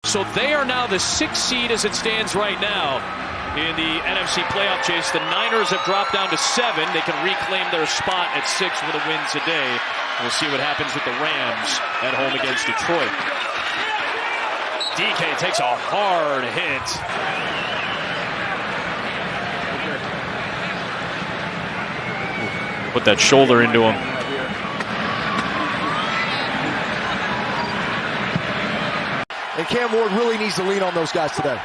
So they are now the 6th seed as it stands right now in the NFC playoff chase. The Niners have dropped down to 7. They can reclaim their spot at 6 with a win today. We'll see what happens with the Rams at home against Detroit. DK takes a hard hit. Put that shoulder into him. And Cam Ward really needs to lean on those guys today.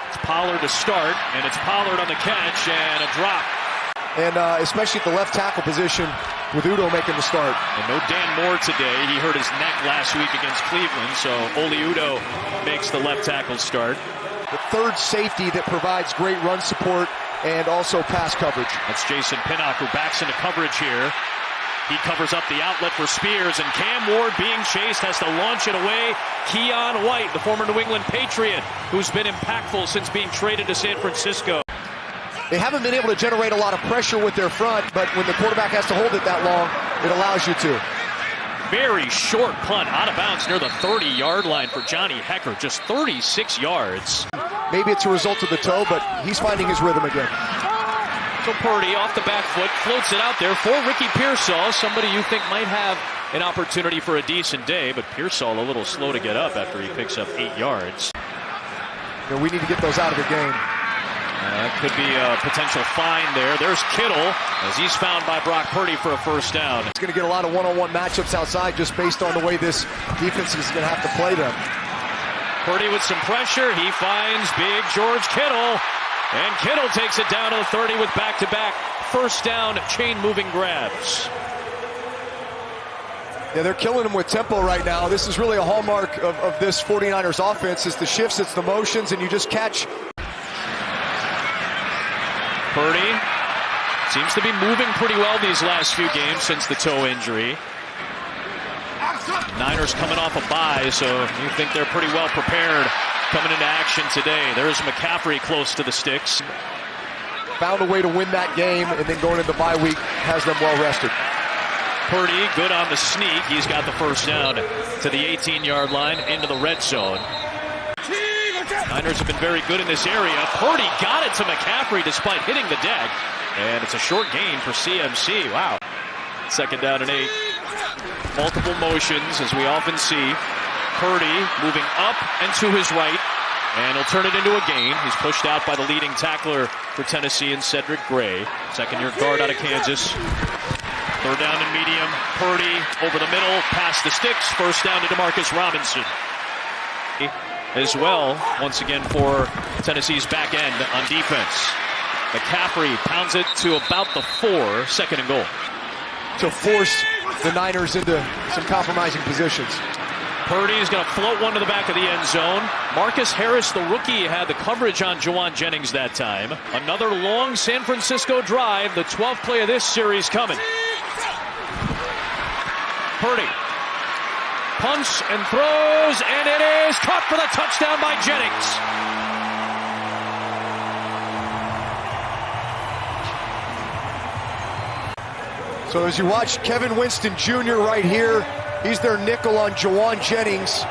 It's Pollard to start, and it's Pollard on the catch and a drop. And especially at the left tackle position with Udo making the start. And no Dan Moore today. He hurt his neck last week against Cleveland, so Oli Udo makes the left tackle start. The third safety that provides great run support and also pass coverage. That's Jason Pinnock who backs into coverage here. He covers up the outlet for Spears, and Cam Ward being chased has to launch it away. Keon White, the former New England Patriot, who's been impactful since being traded to San Francisco. They haven't been able to generate a lot of pressure with their front, but when the quarterback has to hold it that long, it allows you to. Very short punt out of bounds near the 30-yard line for Johnny Hecker, just 36 yards. Maybe it's a result of the toe, but he's finding his rhythm again. So Purdy off the back foot, floats it out there for Ricky Pearsall, somebody you think might have an opportunity for a decent day, but Pearsall a little slow to get up after he picks up 8 yards. You know, we need to get those out of the game. That could be a potential fine there. There's Kittle as he's found by Brock Purdy for a first down. It's going to get a lot of one-on-one matchups outside just based on the way this defense is going to have to play them. Purdy with some pressure. He finds big George Kittle. And Kittle takes it down to the 30 with back-to-back first down chain-moving grabs. Yeah, they're killing him with tempo right now. This is really a hallmark of this 49ers offense. It's the shifts, it's the motions, and you just catch. Purdy seems to be moving pretty well these last few games since the toe injury. Niners coming off a bye, so you think they're pretty well prepared coming into action today. There's McCaffrey close to the sticks. Found a way to win that game, and then going into bye week has them well rested. Purdy good on the sneak. He's got the first down to the 18-yard line into the red zone. Niners have been very good in this area. Purdy got it to McCaffrey despite hitting the deck. And it's a short gain for CMC. Wow. Second down and 8. Multiple motions, as we often see. Purdy moving up and to his right, and he'll turn it into a gain. He's pushed out by the leading tackler for Tennessee and Cedric Gray. Second-year guard out of Kansas. Third down and medium. Purdy over the middle, past the sticks. First down to Demarcus Robinson. As well, once again for Tennessee's back end on defense. McCaffrey pounds it to about the 4, second and goal. To force the Niners into some compromising positions. Purdy's going to float one to the back of the end zone. Marcus Harris, the rookie, had the coverage on Juwan Jennings that time. Another long San Francisco drive, the 12th play of this series coming. Purdy punts and throws, and it is caught for the touchdown by Jennings. So as you watch Kevin Winston Jr. right here, he's their nickel on Juwan Jennings.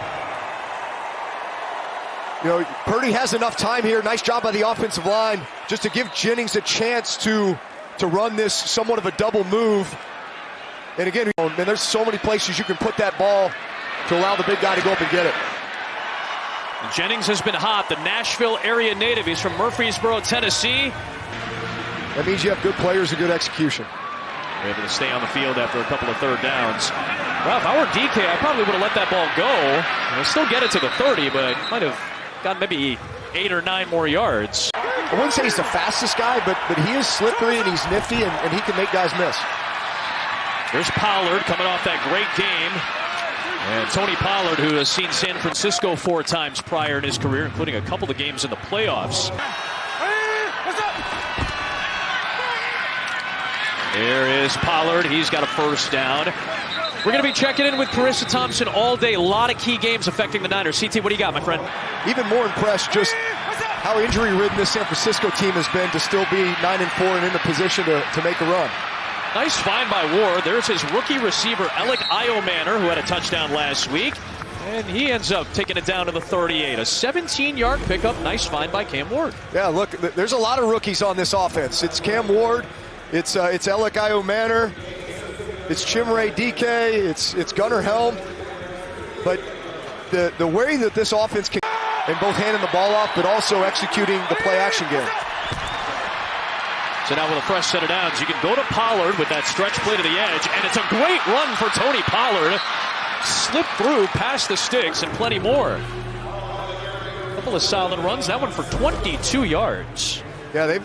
You know, Purdy has enough time here. Nice job by the offensive line just to give Jennings a chance to run this somewhat of a double move. And again, man, there's so many places you can put that ball to allow the big guy to go up and get it. Jennings has been hot, the Nashville area native. He's from Murfreesboro, Tennessee. That means you have good players and good execution. They're able to stay on the field after a couple of third downs. Well, if I were DK, I probably would have let that ball go. We'll still get it to the 30, but might have got maybe 8 or 9 more yards. I wouldn't say he's the fastest guy, but he is slippery and he's nifty, and he can make guys miss. There's Pollard coming off that great game. And Tony Pollard, who has seen San Francisco 4 times prior in his career, including a couple of games in the playoffs. There is Pollard. He's got a first down. We're going to be checking in with Carissa Thompson all day. A lot of key games affecting the Niners. CT, what do you got, my friend? Even more impressed just how injury-ridden this San Francisco team has been to still be 9-4 and in the position to make a run. Nice find by Ward. There's his rookie receiver, Alec Iomanner, who had a touchdown last week. And he ends up taking it down to the 38. A 17-yard pickup. Nice find by Cam Ward. Yeah, look, there's a lot of rookies on this offense. It's Cam Ward, it's Alec Manor, it's Chimere DK, it's Gunnar Helm. But the way that this offense can, and both handing the ball off, but also executing the play-action game. So now with a fresh set of downs, you can go to Pollard with that stretch play to the edge, and it's a great run for Tony Pollard. Slip through past the sticks and plenty more. A couple of solid runs. That one for 22 yards. Yeah,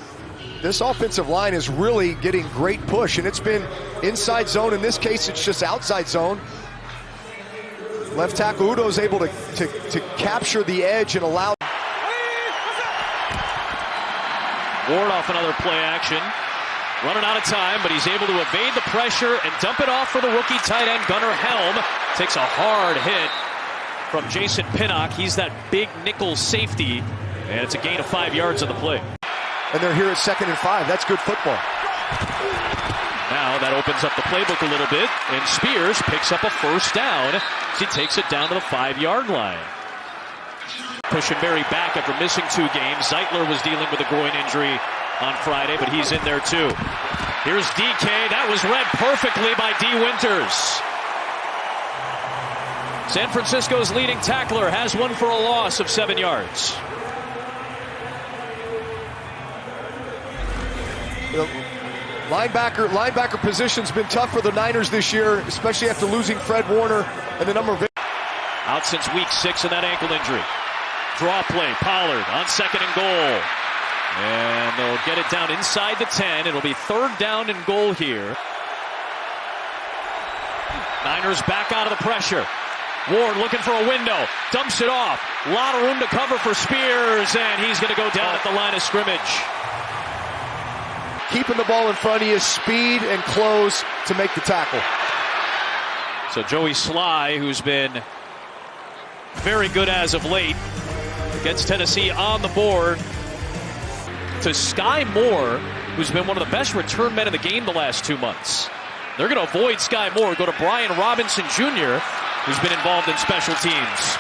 this offensive line is really getting great push, and it's been inside zone. In this case, it's just outside zone. Left tackle Udo is able to capture the edge and allow. Ward off another play action. Running out of time, but he's able to evade the pressure and dump it off for the rookie tight end, Gunnar Helm. Takes a hard hit from Jason Pinnock. He's that big nickel safety, and it's a gain of 5 yards on the play. And they're here at 2nd and 5. That's good football. Now that opens up the playbook a little bit, and Spears picks up a first down. He takes it down to the 5-yard line. Pushing Barry back after missing 2 games. Zeitler was dealing with a groin injury on Friday, but he's in there too. Here's DK. That was read perfectly by D. Winters. San Francisco's leading tackler has one for a loss of 7 yards. Linebacker position's been tough for the Niners this year, especially after losing Fred Warner and the number of. Out since week 6 in that ankle injury. Draw play, Pollard on 2nd and goal. And they'll get it down inside the 10. It'll be 3rd down and goal here. Niners back out of the pressure. Ward looking for a window. Dumps it off. A lot of room to cover for Spears. And he's going to go down at the line of scrimmage. Keeping the ball in front of you, speed and close to make the tackle. So Joey Sly, who's been very good as of late, gets Tennessee on the board. To Sky Moore, who's been one of the best return men in the game the last 2 months. They're going to avoid Sky Moore, go to Brian Robinson Jr., who's been involved in special teams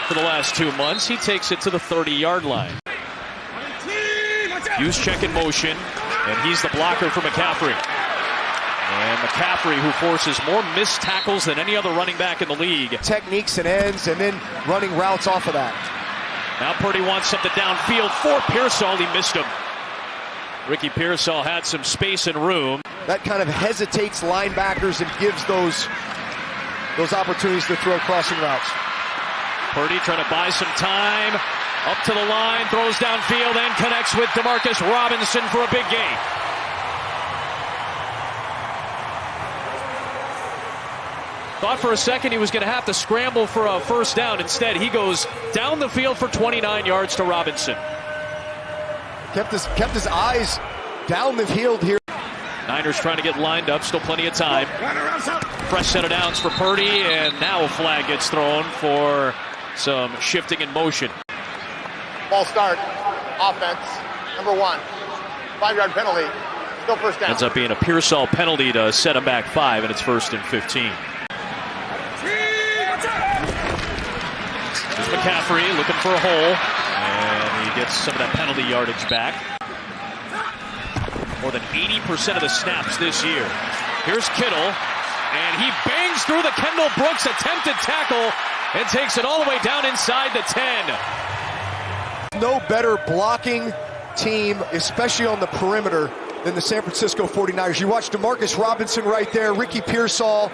for the last 2 months. He takes it to the 30-yard line. Hughes check in motion, and he's the blocker for McCaffrey. And McCaffrey, who forces more missed tackles than any other running back in the league. Techniques and ends, and then running routes off of that. Now Purdy wants something downfield for Pearsall. He missed him. Ricky Pearsall had some space and room. That kind of hesitates linebackers and gives those opportunities to throw crossing routes. Purdy trying to buy some time. Up to the line, throws downfield, and connects with Demarcus Robinson for a big gain. Thought for a second he was going to have to scramble for a first down. Instead, he goes down the field for 29 yards to Robinson. Kept his eyes down the field here. Niners trying to get lined up, still plenty of time. Fresh set of downs for Purdy, and now a flag gets thrown for some shifting in motion. Ball start, offense, number 1. 5-yard penalty, still first down. Ends up being a Pearsall penalty to set him back 5, and it's 1st and 15. Here's McCaffrey looking for a hole, and he gets some of that penalty yardage back. More than 80% of the snaps this year. Here's Kittle, and he bangs through the Kendall Brooks attempted tackle and takes it all the way down inside the 10. No better blocking team, especially on the perimeter, than the San Francisco 49ers. You watch Demarcus Robinson right there, Ricky Pearsall.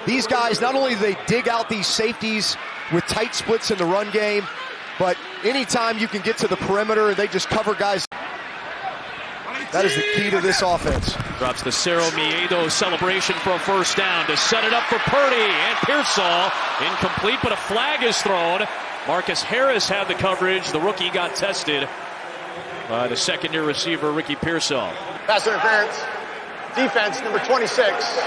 These guys, not only do they dig out these safeties with tight splits in the run game, but anytime you can get to the perimeter, they just cover guys. That is the key to this offense. Drops the Cerro Miedo celebration for a first down to set it up for Purdy, and Pearsall incomplete, but a flag is thrown. Marcus Harris had the coverage. The rookie got tested by the second-year receiver, Ricky Pearsall. Pass interference. Defense, number 26.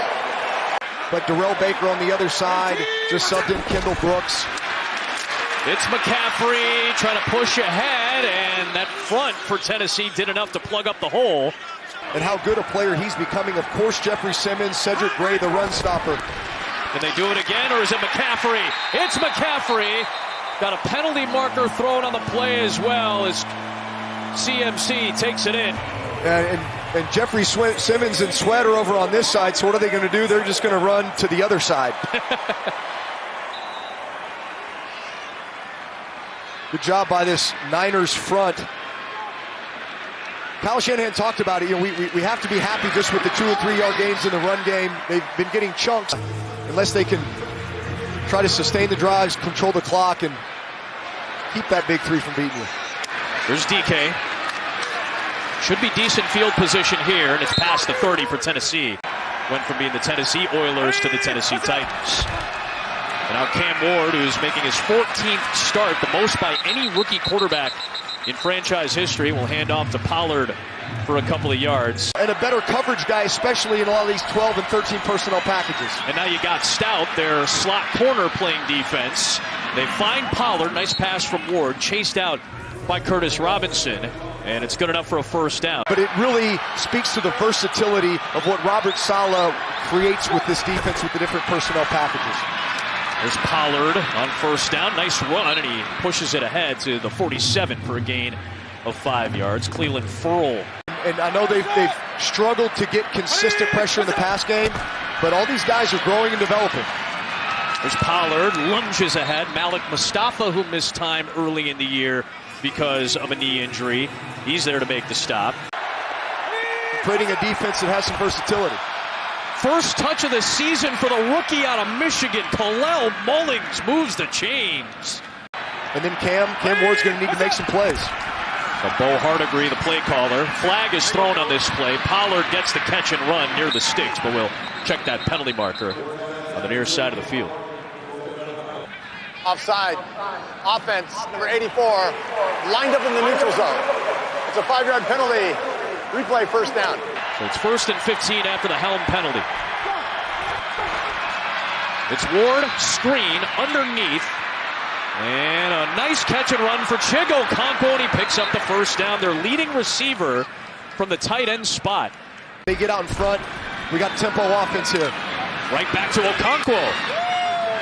But Darrell Baker on the other side just subbed in Kendall Brooks. It's McCaffrey trying to push ahead, and that front for Tennessee did enough to plug up the hole. And how good a player he's becoming. Of course, Jeffrey Simmons, Cedric Gray, the run stopper. Can they do it again, or is it McCaffrey? It's McCaffrey. Got a penalty marker thrown on the play as well as CMC takes it in. And Jeffrey Simmons and Sweat are over on this side, so what are they going to do? They're just going to run to the other side. Good job by this Niners front. Kyle Shanahan talked about it. You know, we have to be happy just with the 2 and 3 yard gains in the run game. They've been getting chunks unless they can try to sustain the drives, control the clock, and keep that big 3 from beating you. There's DK. Should be decent field position here, and it's past the 30 for Tennessee. Went from being the Tennessee Oilers to the Tennessee Titans. And now Cam Ward, who's making his 14th start, the most by any rookie quarterback in franchise history, will hand off to Pollard for a couple of yards. And a better coverage guy, especially in all these 12 and 13 personnel packages. And now you got Stout, their slot corner, playing defense. They find Pollard, nice pass from Ward, chased out by Curtis Robinson, and it's good enough for a first down. But it really speaks to the versatility of what Robert Saleh creates with this defense with the different personnel packages. There's Pollard on first down. Nice run, and he pushes it ahead to the 47 for a gain of 5 yards. Cleveland Furl. And I know they've struggled to get consistent pressure in the pass game, but all these guys are growing and developing. There's Pollard, lunges ahead. Malik Mustafa, who missed time early in the year because of a knee injury. He's there to make the stop. Creating a defense that has some versatility. First touch of the season for the rookie out of Michigan. Kalel Mullings moves the chains. And then Cam Ward's going to need to make some plays. Bo Hardigree, the play caller. Flag is thrown on this play. Pollard gets the catch and run near the sticks, but we'll check that penalty marker on the near side of the field. Offside. Offense, number 84, lined up in the neutral zone. It's a 5-yard penalty. Replay, first down. So it's 1st and 15 after the Helm penalty. It's Ward, screen, underneath. And a nice catch and run for Chigo Okonkwo, and he picks up the first down. Their leading receiver from the tight end spot. They get out in front. We got tempo offense here. Right back to Okonkwo,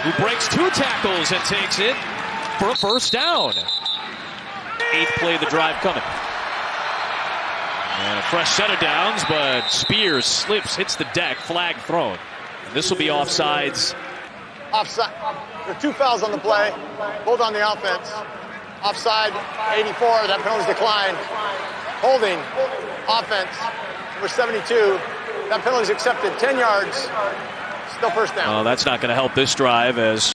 who breaks 2 tackles and takes it for a first down. 8th play of the drive coming. And a fresh set of downs, but Spears slips, hits the deck, flag thrown. And this will be offsides. Offside. There are 2 fouls on the play, both on the offense. Offside, 84, that penalty's declined. Holding, offense, number 72, that penalty's accepted, 10 yards, still first down. Oh, that's not going to help this drive as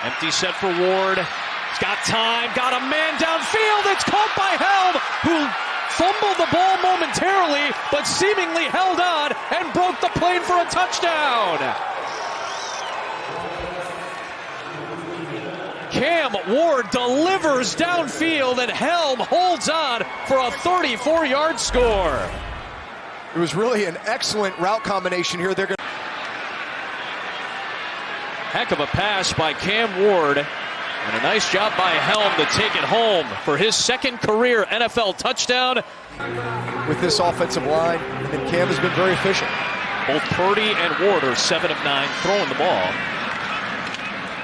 empty set for Ward. He's got time, got a man downfield. It's caught by Helm, who fumbled the ball momentarily, but seemingly held on and broke the plane for a touchdown. Cam Ward delivers downfield, and Helm holds on for a 34-yard score. It was really an excellent route combination here. They're going. Heck of a pass by Cam Ward, and a nice job by Helm to take it home for his 2nd career NFL touchdown. With this offensive line, and Cam has been very efficient. Both Purdy and Ward are 7 of 9 throwing the ball.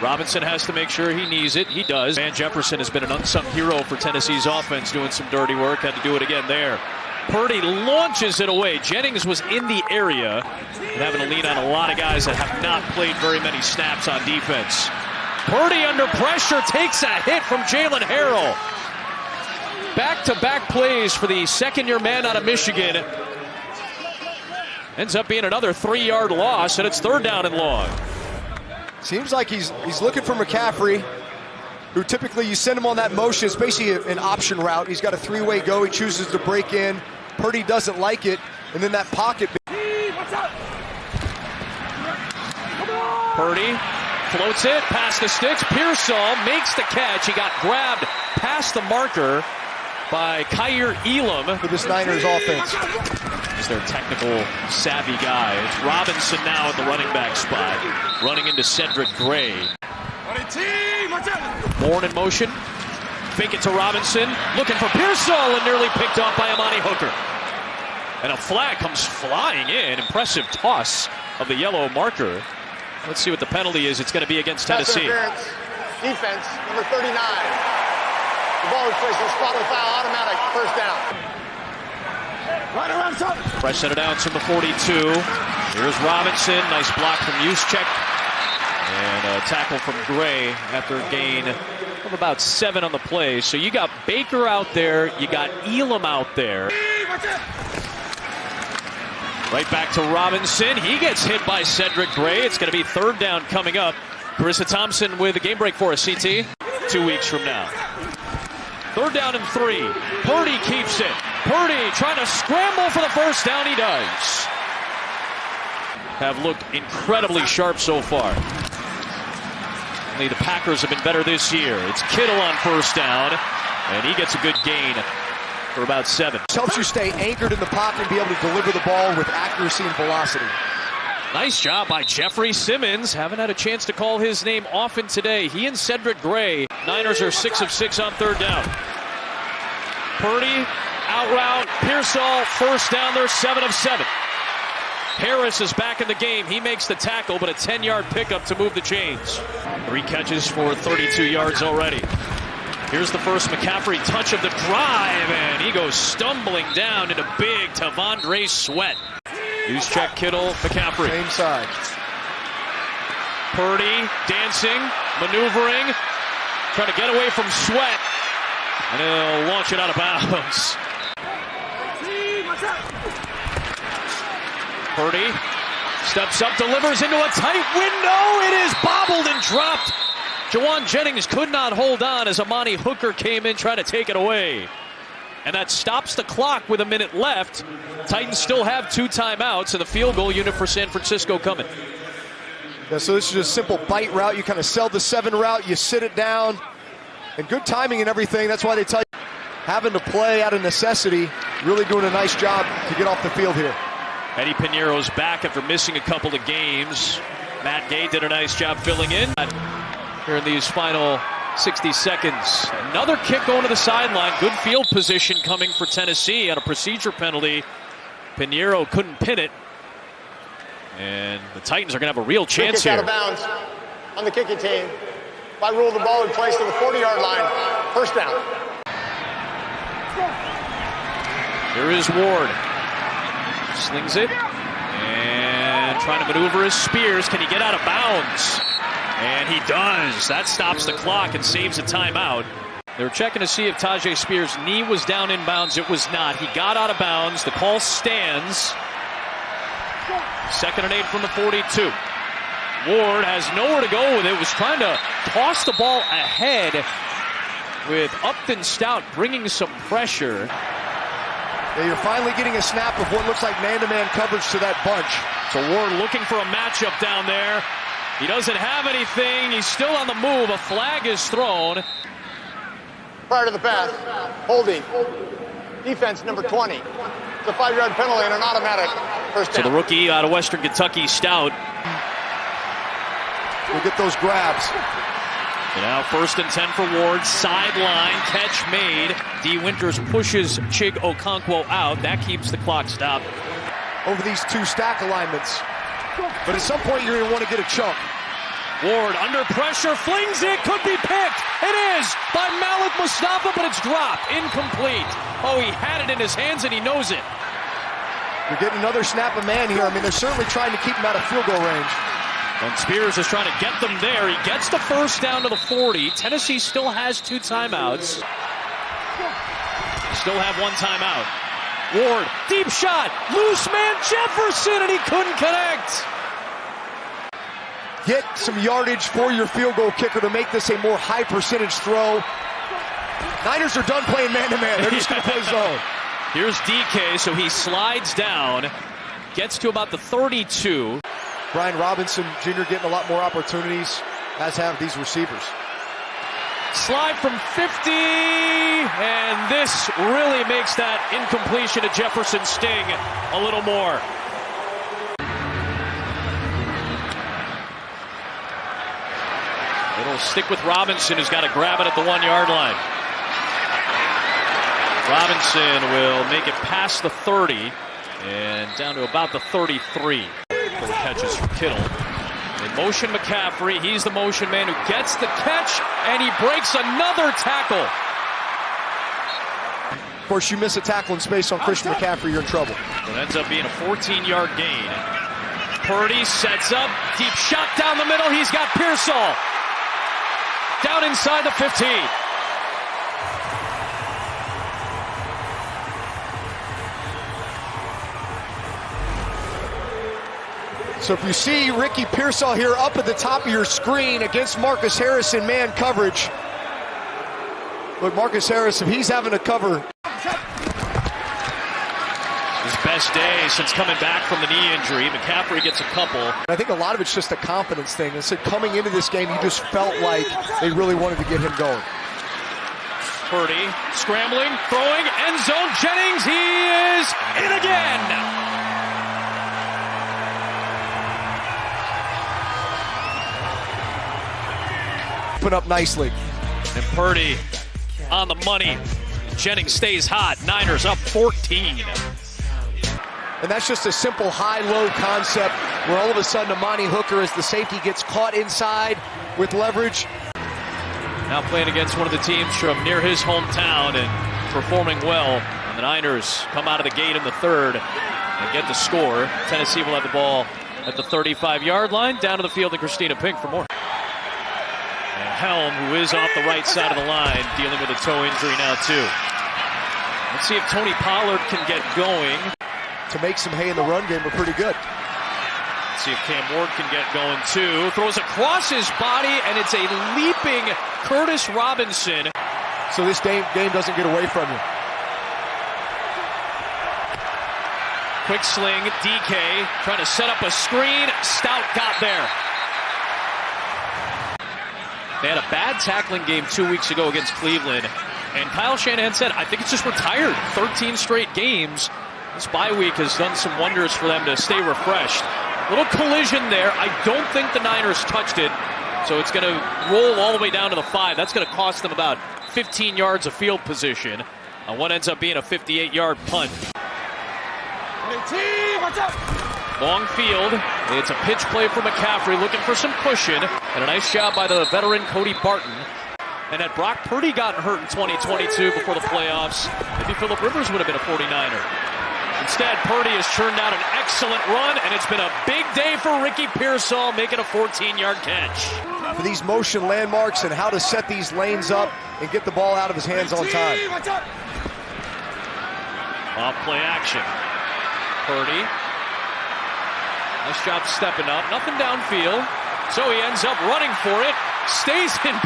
Robinson has to make sure he knees it. He does. Van Jefferson has been an unsung hero for Tennessee's offense, doing some dirty work. Had to do it again there. Purdy launches it away. Jennings was in the area and having to lean on a lot of guys that have not played very many snaps on defense. Purdy under pressure takes a hit from Jalen Harrell. Back-to-back plays for the 2nd-year man out of Michigan. Ends up being another 3-yard loss, and it's 3rd down and long. Seems like he's looking for McCaffrey, who typically you send him on that motion. It's basically an option route. He's got a 3-way go. He chooses to break in. Purdy doesn't like it, and then that pocket. Purdy floats it past the sticks. Pearsall makes the catch. He got grabbed past the marker by Kyer Elam. For this Niners offense. He's their technical savvy guy. It's Robinson now at the running back spot, running into Cedric Gray. Bourne in motion. Fake it to Robinson. Looking for Pearsall, and nearly picked off by Amani Hooker. And a flag comes flying in. Impressive toss of the yellow marker. Let's see what the penalty is. It's going to be against Tennessee. Defense, number 39. The ball was placed in the spot of the foul, automatic, first down. Right around top. Fresh set it down from the 42. Here's Robinson. Nice block from Juszczyk. And a tackle from Gray after a gain of about 7 on the play. So you got Baker out there. You got Elam out there. Right back to Robinson. He gets hit by Cedric Gray. It's going to be third down coming up. Carissa Thompson with a game break for us, CT. 2 weeks from now. Third down and 3. Purdy keeps it. Purdy trying to scramble for the first down. He does. Have looked incredibly sharp so far. Only the Packers have been better this year. It's Kittle on first down, and he gets a good gain for about 7. This helps you stay anchored in the pocket and be able to deliver the ball with accuracy and velocity. Nice job by Jeffrey Simmons. Haven't had a chance to call his name often today. He and Cedric Gray. Niners are 6 of 6 on third down. Purdy, out route, Pearsall, first down. They're 7 of 7. Harris is back in the game. He makes the tackle, but a 10-yard pickup to move the chains. 3 catches for 32 yards already. Here's the first McCaffrey touch of the drive, and he goes stumbling down into big Tavondre Sweat. Juszczyk, Kittle, McCaffrey. Same side. Purdy dancing, maneuvering, trying to get away from Sweat, and he'll launch it out of bounds. Purdy steps up, delivers into a tight window. It is bobbled and dropped. Jawan Jennings could not hold on as Amani Hooker came in trying to take it away. And that stops the clock with a minute left. Titans still have 2 timeouts, and the field goal unit for San Francisco coming. Yeah, so this is a simple bite route. You kind of sell the 7 route, you sit it down, and good timing and everything. That's why they tell you having to play out of necessity, really doing a nice job to get off the field here. Eddie Piñeiro's back after missing a couple of games. Matt Gay did a nice job filling in here in these final 60 seconds. Another kick going to the sideline. Good field position coming for Tennessee on a procedure penalty. Piñeiro couldn't pin it. And the Titans are going to have a real chance here. Out of bounds on the kicking team. By rule, the ball would place to the 40-yard line. First down. Here is Ward. Slings it. And trying to maneuver his Spears. Can he get out of bounds? And he does. That stops the clock and saves a timeout. They were checking to see if Tyjae Spears' knee was down in bounds. It was not. He got out of bounds. The call stands. 2nd and 8 from the 42. Ward has nowhere to go with it. Was trying to toss the ball ahead with Upton Stout bringing some pressure. Yeah, you're finally getting a snap of what looks like man-to-man coverage to that bunch. So Ward looking for a matchup down there. He doesn't have anything. He's still on the move. A flag is thrown. Prior to the pass, holding. Defense number 20. It's a 5-yard penalty and an automatic first down. So the rookie out of Western Kentucky, Stout. We'll get those grabs. So now 1st and 10 for Ward. Sideline catch made. D. Winters pushes Chig Okonkwo out. That keeps the clock stopped. Over these 2 stack alignments. But at some point, you're going to want to get a chunk. Ward under pressure, flings it, could be picked. It is by Malik Mustafa, but it's dropped. Incomplete. Oh, he had it in his hands and he knows it. You're getting another snap of man here. I mean, they're certainly trying to keep him out of field goal range. And Spears is trying to get them there. He gets the first down to the 40. Tennessee still has 2 timeouts. Still have 1 timeout. Ward, deep shot, loose man Jefferson, and he couldn't connect. Get some yardage for your field goal kicker to make this a more high percentage throw. Niners are done playing man-to-man. They're just going to play zone. Here's DK, so he slides down, gets to about the 32. Brian Robinson Jr. getting a lot more opportunities, as have these receivers. Slide from 50, and this really makes that incompletion to Jefferson sting a little more. It'll stick with Robinson, who's got to grab it at the 1-yard line. Robinson will make it past the 30. And down to about the 33. 4 catches for Kittle. In motion McCaffrey, he's the motion man who gets the catch, and he breaks another tackle. Of course, you miss a tackle in space on Christian McCaffrey, you're in trouble. It ends up being a 14-yard gain. Purdy sets up, deep shot down the middle, he's got Pearsall. Down inside the 15. So if you see Ricky Pearsall here up at the top of your screen against Marcus Harris in man coverage. Look, Marcus Harris, if he's having to cover. His best day since coming back from the knee injury. McCaffrey gets a couple. I think a lot of it's just a confidence thing. And so coming into this game, you just felt like they really wanted to get him going. Purdy scrambling, throwing, end zone. Jennings, he is in again. Put up nicely. And Purdy on the money. Jennings stays hot. Niners up 14. And that's just a simple high-low concept where all of a sudden Amani Hooker, as the safety, gets caught inside with leverage. Now playing against one of the teams from near his hometown and performing well. And the Niners come out of the gate in the third and get the score. Tennessee will have the ball at the 35-yard line. Down to the field and Christina Pink for more. And Helm, who is off the right side of the line, dealing with a toe injury now too. Let's see if Tony Pollard can get going. To make some hay in the run game, are pretty good. Let's see if Cam Ward can get going too. Throws across his body, and it's a leaping Curtis Robinson. So this game doesn't get away from you. Quick sling, DK trying to set up a screen. Stout got there. They had a bad tackling game 2 weeks ago against Cleveland, and Kyle Shanahan said, I think it's just retired. 13 straight games. This bye week has done some wonders for them to stay refreshed. Little collision there. I don't think the Niners touched it, so it's going to roll all the way down to the 5. That's going to cost them about 15 yards of field position on what ends up being a 58-yard punt. Long field. It's a pitch play for McCaffrey, looking for some cushion, and a nice job by the veteran Cody Barton. And had Brock Purdy gotten hurt in 2022 before the playoffs, maybe Phillip Rivers would have been a 49er. Instead, Purdy has turned out an excellent run, and it's been a big day for Ricky Pearsall, making a 14-yard catch. For these motion landmarks and how to set these lanes up and get the ball out of his hands on time. Off play action. Purdy. Nice job stepping up. Nothing downfield. So he ends up running for it. Stays in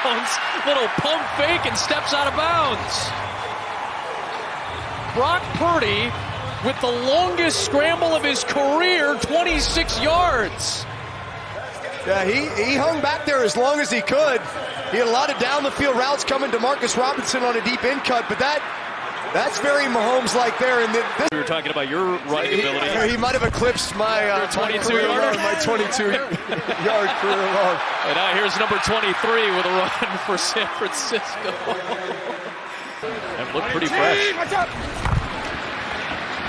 bounds. Little pump fake and steps out of bounds. Brock Purdy with the longest scramble of his career, 26 yards. Yeah, he hung back there as long as he could. He had a lot of down the field routes coming to Marcus Robinson on a deep in cut, but that's very Mahomes-like there. And we were talking about your running ability. He might have eclipsed my 22-yarder, my 22-yard career long. And now here's number 23 with a run for San Francisco. That looked pretty fresh.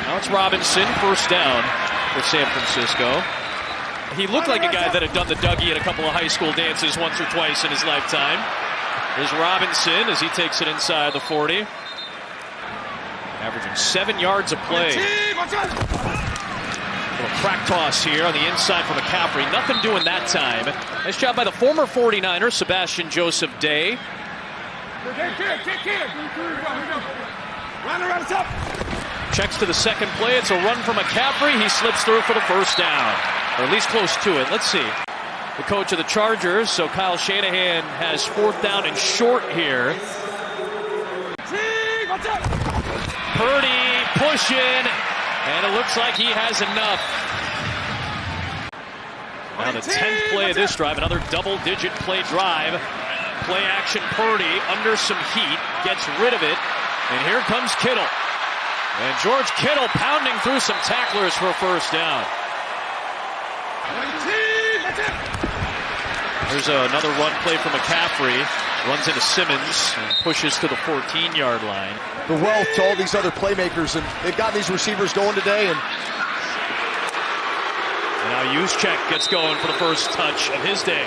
Now it's Robinson, first down for San Francisco. He looked like a guy that had done the Dougie at a couple of high school dances once or twice in his lifetime. Here's Robinson as he takes it inside the 40. Averaging 7 yards a play. Little crack toss here on the inside for McCaffrey. Nothing doing that time. Nice job by the former 49er, Sebastian Joseph Day. Checks to the second play. It's a run for McCaffrey. He slips through for the first down, or at least close to it. Let's see. The coach of the Chargers, so Kyle Shanahan has 4th down and short here. Purdy pushing, and it looks like he has enough. Now the 10th play of this drive, another double-digit play drive. Play action Purdy under some heat, gets rid of it, and here comes Kittle. And George Kittle pounding through some tacklers for a first down. There's another run play for McCaffrey. Runs into Simmons and pushes to the 14-yard line. The wealth to all these other playmakers, and they've got these receivers going today. And now Juszczyk gets going for the first touch of his day.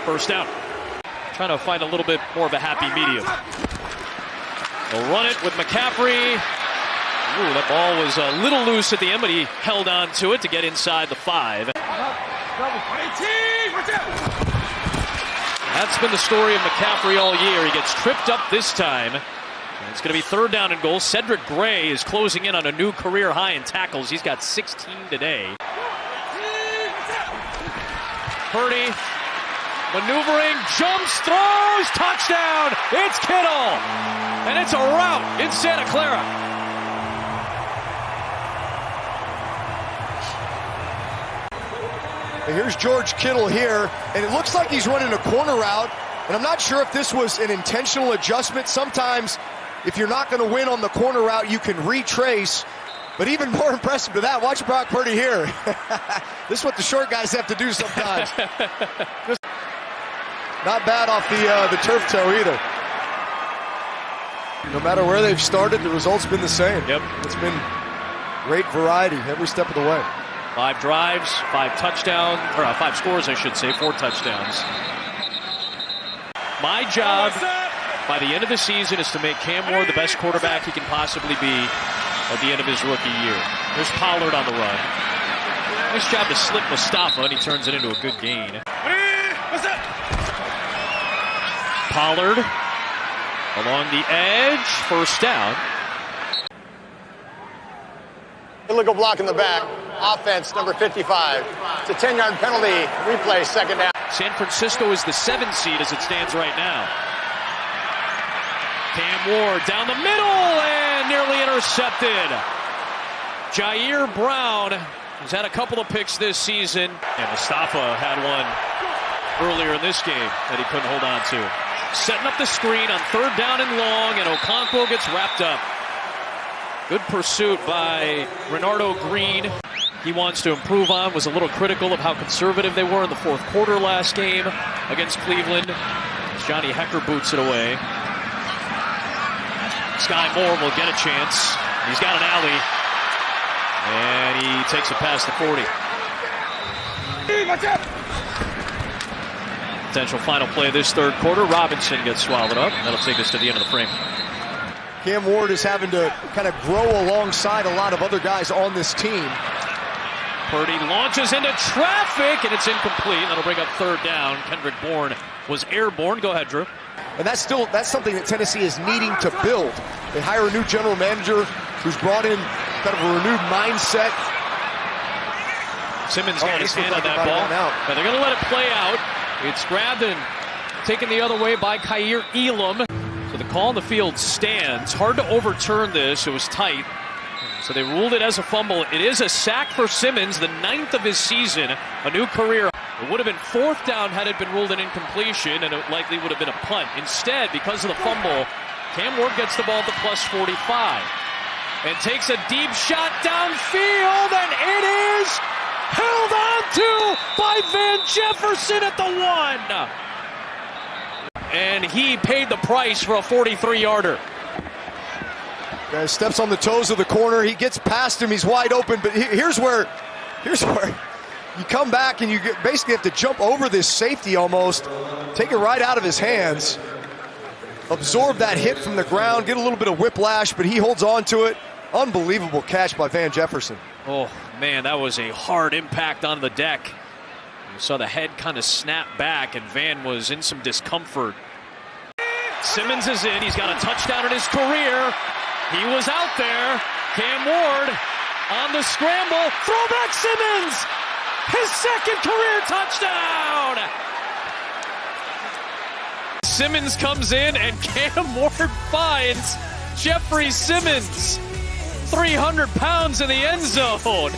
First down. Trying to find a little bit more of a happy medium. They'll run it with McCaffrey. Ooh, that ball was a little loose at the end, but he held on to it to get inside the 5. That's been the story of McCaffrey all year. He gets tripped up this time. And it's going to be 3rd down and goal. Cedric Gray is closing in on a new career high in tackles. He's got 16 today. Purdy maneuvering, jumps, throws, touchdown! It's Kittle! And it's a rout in Santa Clara. And here's George Kittle here, and it looks like he's running a corner route, and I'm not sure if this was an intentional adjustment. Sometimes, if you're not going to win on the corner route, you can retrace. But even more impressive to that, watch Brock Purdy here. This is what the short guys have to do sometimes. Not bad off the turf toe either. No matter where they've started, the result's been the same. Yep. It's been great variety every step of the way. 5 drives, 5 touchdowns, or 5 scores, I should say, 4 touchdowns. My job by the end of the season is to make Cam Ward the best quarterback he can possibly be at the end of his rookie year. There's Pollard on the run. Nice job to slip Mustafa, and he turns it into a good gain. Pollard along the edge, first down. Illegal block in the back. Offense, number 55. It's a 10-yard penalty. Replay, 2nd down. San Francisco is the 7th seed as it stands right now. Cam Ward down the middle and nearly intercepted. Jair Brown has had a couple of picks this season. And Mustafa had one earlier in this game that he couldn't hold on to. Setting up the screen on 3rd down and long, and Okonkwo gets wrapped up. Good pursuit by Renardo Green. He wants to improve on, was a little critical of how conservative they were in the 4th quarter last game against Cleveland. Johnny Hecker boots it away. Sky Moore will get a chance. He's got an alley. And he takes it past the 40. Potential final play of this 3rd quarter. Robinson gets swallowed up. That'll take us to the end of the frame. Cam Ward is having to kind of grow alongside a lot of other guys on this team. Purdy launches into traffic, and it's incomplete. That'll bring up 3rd down. Kendrick Bourne was airborne. Go ahead, Drew. And that's something that Tennessee is needing to build. They hire a new general manager who's brought in kind of a renewed mindset. Simmons got his hand on that ball. But they're going to let it play out. It's grabbed and taken the other way by Kaiir Elam. So the call on the field stands. Hard to overturn this. It was tight. So they ruled it as a fumble. It is a sack for Simmons, the 9th of his season, a new career. It would have been 4th down had it been ruled an incompletion, and it likely would have been a punt. Instead, because of the fumble, Cam Ward gets the ball at the plus 45 and takes a deep shot downfield, and it is held on to by Van Jefferson at the 1. And he paid the price for a 43-yarder. Guy steps on the toes of the corner. He gets past him. He's wide open. But here's where you come back and you basically have to jump over this safety almost, take it right out of his hands, absorb that hit from the ground, get a little bit of whiplash, but he holds on to it. Unbelievable catch by Van Jefferson. Oh, man, that was a hard impact on the deck. You saw the head kind of snap back, and Van was in some discomfort. Simmons is in. He's got a touchdown in his career. He was out there. Cam Ward on the scramble. Throwback Simmons! His 2nd career touchdown! Simmons comes in, and Cam Ward finds Jeffrey Simmons. 300 pounds in the end zone.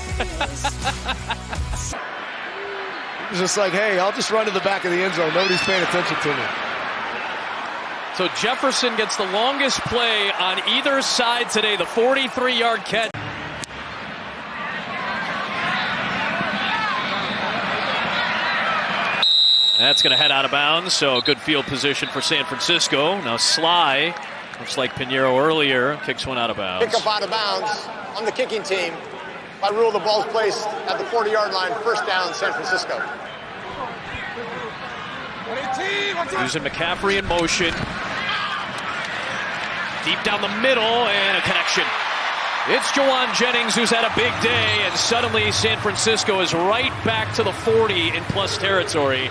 He's just like, hey, I'll just run to the back of the end zone. Nobody's paying attention to me. So Jefferson gets the longest play on either side today, the 43-yard catch. That's going to head out of bounds, so good field position for San Francisco. Now Sly, much like Pinheiro earlier, kicks one out of bounds. Kick up out of bounds on the kicking team. By rule, the ball's placed at the 40-yard line. First down, San Francisco. Using McCaffrey in motion. Deep down the middle, and a connection. It's Jauan Jennings who's had a big day, and suddenly San Francisco is right back to the 40 in plus territory.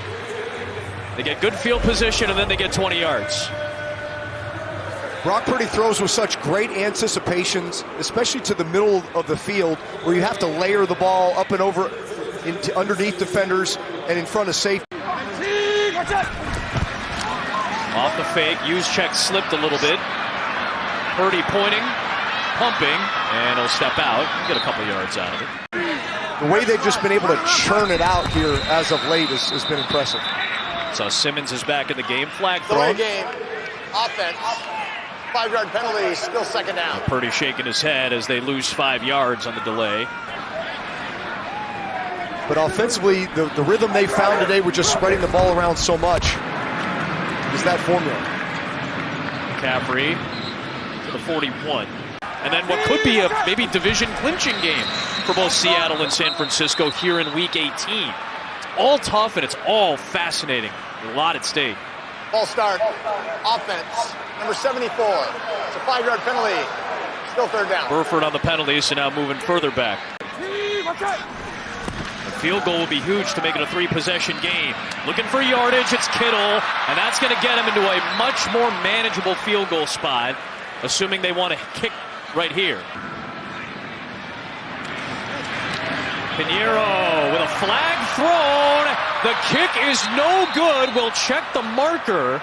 They get good field position, and then they get 20 yards. Brock Purdy throws with such great anticipations, especially to the middle of the field, where you have to layer the ball up and over into underneath defenders and in front of safety. Off the fake, Juszczyk slipped a little bit. Purdy pointing, pumping, and he'll step out and get a couple yards out of it. The way they've just been able to churn it out here as of late has been impressive. So Simmons is back in the game. Flag throw. Delay game. Offense. 5-yard penalty. Still second down. Purdy shaking his head as they lose 5 yards on the delay. But offensively, the rhythm they found today with just spreading the ball around so much is that formula. McCaffrey to the 41. And then what could be a maybe division clinching game for both Seattle and San Francisco here in Week 18. It's all tough and it's all fascinating. A lot at stake. Ball start. Offense. Number 74. It's a 5-yard penalty. Still third down. Burford on the penalty, so now moving further back. The field goal will be huge to make it a 3-possession game. Looking for yardage, it's Kittle, and that's going to get him into a much more manageable field goal spot, assuming they want to kick right here. Pinheiro with a flag thrown. The kick is no good. We'll check the marker.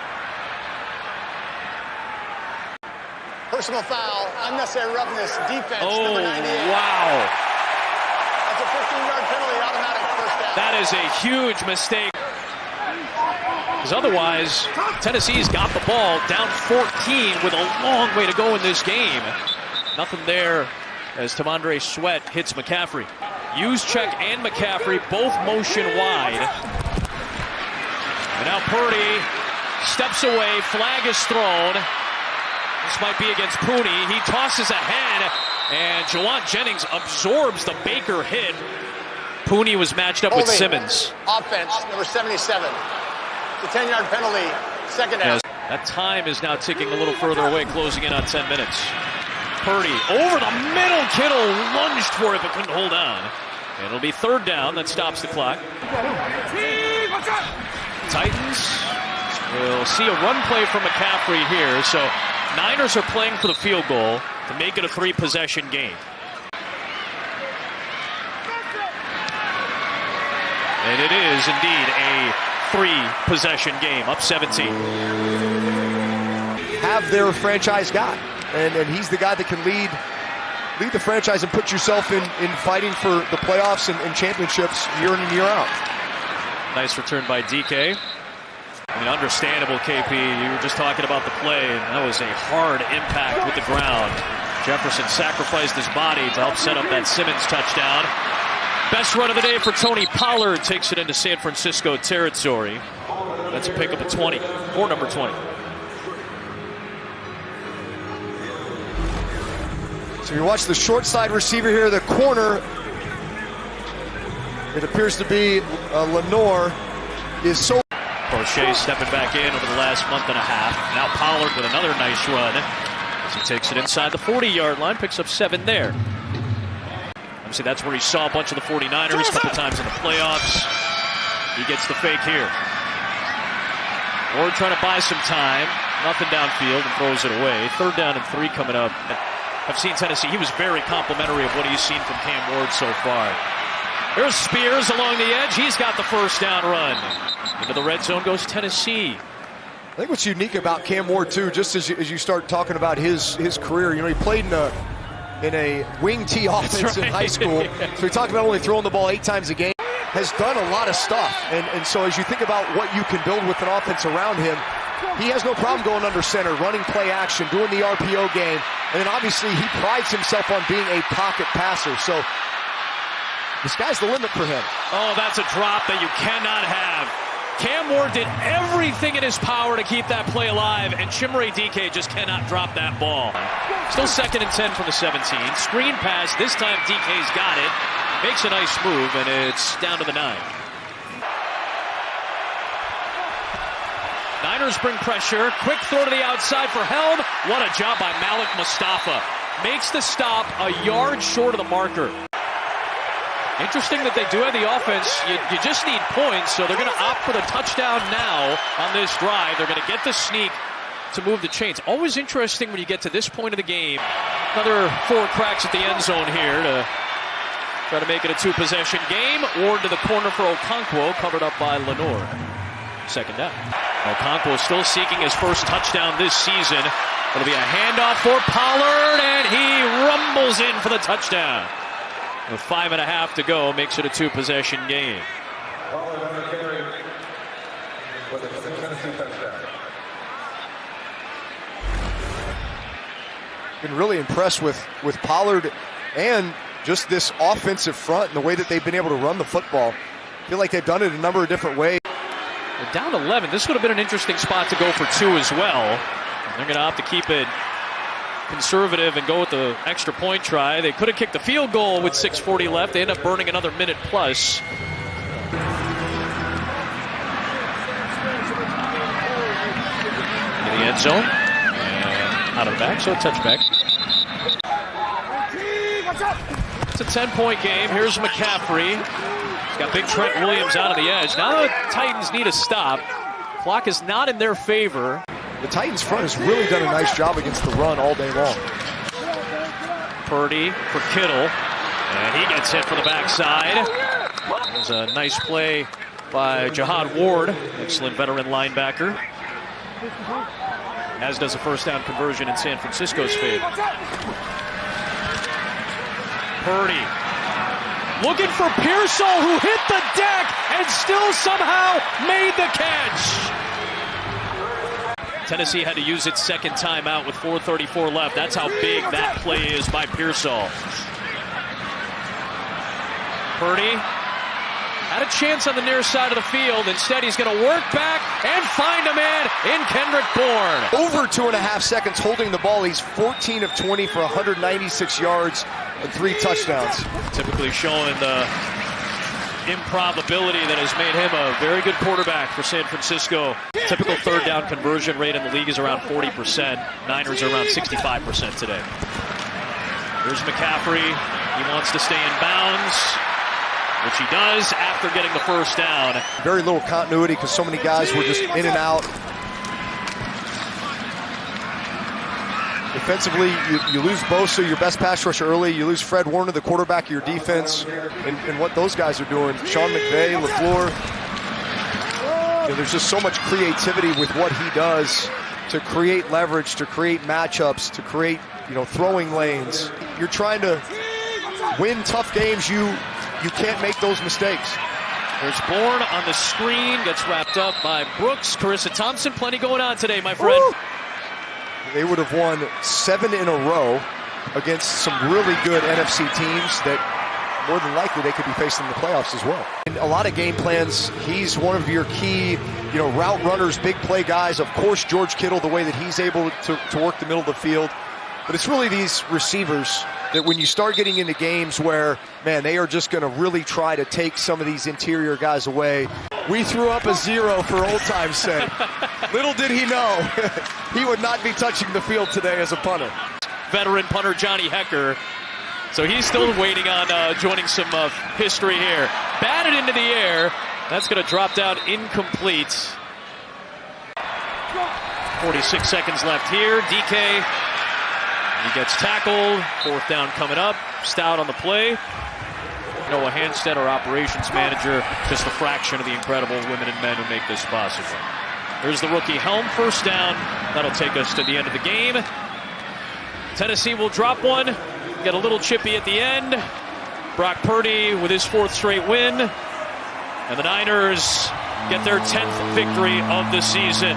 Personal foul, unnecessary roughness, defense, Oh, number 98. wow. That's a 15-yard penalty, automatic first down. That is a huge mistake. Because otherwise, Tennessee's got the ball down 14 with a long way to go in this game. Nothing there as Tamondre Sweat hits McCaffrey. Juszczyk and McCaffrey both motion wide. And now Purdy steps away, flag is thrown. This might be against Pooney. He tosses ahead, and Jauan Jennings absorbs the Baker hit. Pooney was matched up with Simmons. Offense, number 77. It's a 10-yard penalty, second down. That time is now ticking a little further away, closing in on 10 minutes. Purdy over the middle. Kittle lunged for it, but couldn't hold on. And it'll be third down. That stops the clock. Titans will see a run play from McCaffrey here. So Niners are playing for the field goal to make it a 3-possession game. And it is indeed a 3-possession game, up 17. Have their franchise guy, and he's the guy that can lead the franchise and put yourself in fighting for the playoffs and championships year in and year out. Nice return by DK. I mean, understandable, KP. You were just talking about the play, and that was a hard impact with the ground. Jefferson sacrificed his body to help set up that Simmons touchdown. Best run of the day for Tony Pollard, takes it into San Francisco territory. That's a pickup of 20 for number 20. So you watch the short side receiver here, the corner. It appears to be Lenore is so. Crochet stepping back in over the last month and a half. Now Pollard with another nice run as he takes it inside the 40-yard line, picks up 7 there. Obviously, that's where he saw a bunch of the 49ers a couple times in the playoffs. He gets the fake here. Ward trying to buy some time. Nothing downfield and throws it away. Third down and 3 coming up. I've seen Tennessee. He was very complimentary of what he's seen from Cam Ward so far. There's Spears along the edge. He's got the first down run. Into the red zone goes Tennessee. I think what's unique about Cam Ward, too, just as you start talking about his career, you know, he played in a wing T offense in high school. Yeah. So we talked about only throwing the ball 8 times a game. Has done a lot of stuff. And so as you think about what you can build with an offense around him, he has no problem going under center, running play action, doing the RPO game. And then obviously he prides himself on being a pocket passer. So the sky's the limit for him. Oh, that's a drop that you cannot have. Cam Ward did everything in his power to keep that play alive, and Chimere Dike just cannot drop that ball. Still 2nd and 10 from the 17. Screen pass. This time DK's got it. Makes a nice move, and it's down to the 9. Niners bring pressure. Quick throw to the outside for Helm. What a job by Malik Mustafa. Makes the stop a yard short of the marker. Interesting that they do have the offense. You just need points, so they're going to opt for the touchdown now on this drive. They're going to get the sneak to move the chains. Always interesting when you get to this point of the game. Another 4 cracks at the end zone here to try to make it a 2-possession game. Ward to the corner for Okonkwo, covered up by Lenore. 2nd down. Okonkwo still seeking his first touchdown this season. It'll be a handoff for Pollard, and he rumbles in for the touchdown. With 5.5 to go, makes it a 2-possession game. Been really impressed with Pollard and just this offensive front and the way that they've been able to run the football. I feel like they've done it a number of different ways. They're down 11. This would have been an interesting spot to go for 2 as well. They're going to opt to keep it conservative and go with the extra point try. They could have kicked the field goal with 6:40 left. They end up burning another minute plus. In the end zone. And out of the back, so a touchback. It's a 10-point game. Here's McCaffrey. He's got big Trent Williams out on the edge. Now the Titans need a stop. Clock is not in their favor. The Titans front has really done a nice job against the run all day long. Purdy for Kittle, and he gets hit from the backside. There's a nice play by Jihad Ward, excellent veteran linebacker. As does a 1st down conversion in San Francisco's favor. Purdy looking for Pearsall, who hit the deck and still somehow made the catch. Tennessee had to use its 2nd timeout with 4:34 left. That's how big that play is by Pearsall. Purdy had a chance on the near side of the field. Instead, he's going to work back and find a man in Kendrick Bourne. Over 2.5 seconds holding the ball. He's 14 of 20 for 196 yards and 3 touchdowns. Typically showing the improbability that has made him a very good quarterback for San Francisco. Typical 3rd down conversion rate in the league is around 40%. Niners are around 65% today. Here's McCaffrey. He wants to stay in bounds, which he does after getting the 1st down. Very little continuity because so many guys were just in and out. Defensively, you lose Bosa, your best pass rusher early. You lose Fred Warner, the quarterback of your defense, and what those guys are doing. Sean McVay, LaFleur. There's just so much creativity with what he does to create leverage, to create matchups, to create, throwing lanes. You're trying to win tough games. You can't make those mistakes. There's Bourne on the screen, gets wrapped up by Brooks. Carissa Thompson, plenty going on today, my friend. Woo! They would have won 7 in a row against some really good NFC teams that more than likely they could be facing in the playoffs as well. In a lot of game plans, he's one of your key, route runners, big play guys. Of course, George Kittle, the way that he's able to work the middle of the field. But it's really these receivers that when you start getting into games where, man, they are just going to really try to take some of these interior guys away. We threw up a 0 for old time's sake. Little did he know he would not be touching the field today as a punter. Veteran punter Johnny Hecker. So he's still waiting on joining some history here. Batted into the air. That's going to drop down incomplete. 46 seconds left here. DK, he gets tackled. 4th down coming up. Stout on the play. Noah Hanstead, our operations manager, just a fraction of the incredible women and men who make this possible. There's the rookie Helm, 1st down. That'll take us to the end of the game. Tennessee will drop one, get a little chippy at the end. Brock Purdy with his 4th straight win. And the Niners get their 10th victory of the season.